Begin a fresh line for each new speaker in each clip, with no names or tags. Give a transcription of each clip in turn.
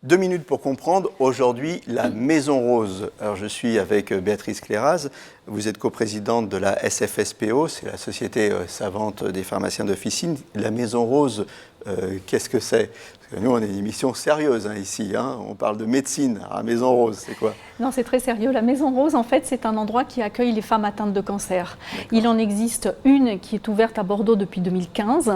2 minutes pour comprendre, aujourd'hui, la Maison Rose. Alors, je suis avec Béatrice Cléraz, vous êtes coprésidente de la SFSPO, c'est la Société savante des pharmaciens d'officine. La Maison Rose, qu'est-ce que c'est? Parce que nous, on est une émission sérieuse ici, on parle de médecine. Alors, la Maison Rose, c'est quoi?
Non, c'est très sérieux. La Maison Rose, en fait, c'est un endroit qui accueille les femmes atteintes de cancer. Il en existe une qui est ouverte à Bordeaux depuis 2015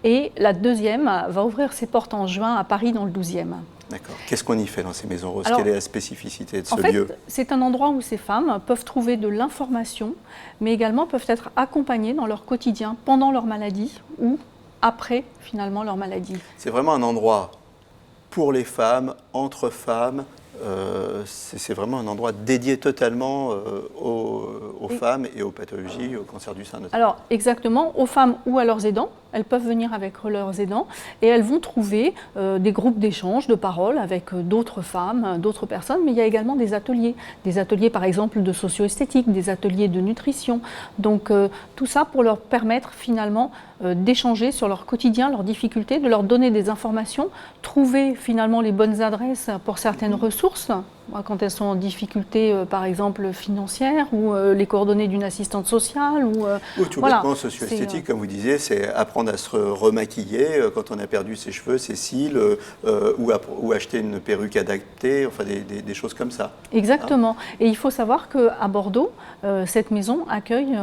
et la deuxième va ouvrir ses portes en juin à Paris dans le 12e.
D'accord. Qu'est-ce qu'on y fait dans ces maisons roses? Quelle est la spécificité de ce lieu?
C'est un endroit où ces femmes peuvent trouver de l'information, mais également peuvent être accompagnées dans leur quotidien pendant leur maladie ou après, finalement, leur maladie.
C'est vraiment un endroit pour les femmes, entre femmes. C'est vraiment un endroit dédié totalement aux femmes et aux pathologies, au cancer du sein notamment.
Alors, exactement, aux femmes ou à leurs aidants. Elles peuvent venir avec leurs aidants et elles vont trouver des groupes d'échange, de parole avec d'autres femmes, d'autres personnes, mais il y a également des ateliers par exemple de socio-esthétique, des ateliers de nutrition. Donc tout ça pour leur permettre finalement d'échanger sur leur quotidien, leurs difficultés, de leur donner des informations, trouver finalement les bonnes adresses pour certaines ressources, quand elles sont en difficulté, par exemple financière, ou les coordonnées d'une assistante sociale. Ou
tout bêtement, socio-esthétique, comme vous disiez, c'est apprendre à se remaquiller quand on a perdu ses cheveux, ses cils, ou acheter une perruque adaptée, enfin des choses comme ça.
Exactement. Et il faut savoir qu'à Bordeaux, cette maison accueille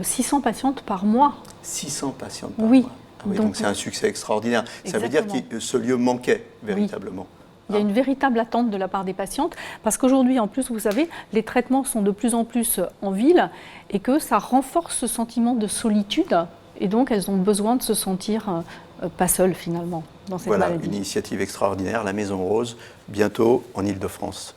600 patientes par mois.
600 patientes par mois. Ah oui, donc c'est un succès extraordinaire.
Exactement.
Ça veut dire que ce lieu manquait véritablement.
Oui. Il y a une véritable attente de la part des patientes parce qu'aujourd'hui, en plus, vous savez, les traitements sont de plus en plus en ville et que ça renforce ce sentiment de solitude et donc elles ont besoin de se sentir pas seules finalement dans cette maladie.
Voilà, une initiative extraordinaire, la Maison Rose, bientôt en Île-de-France.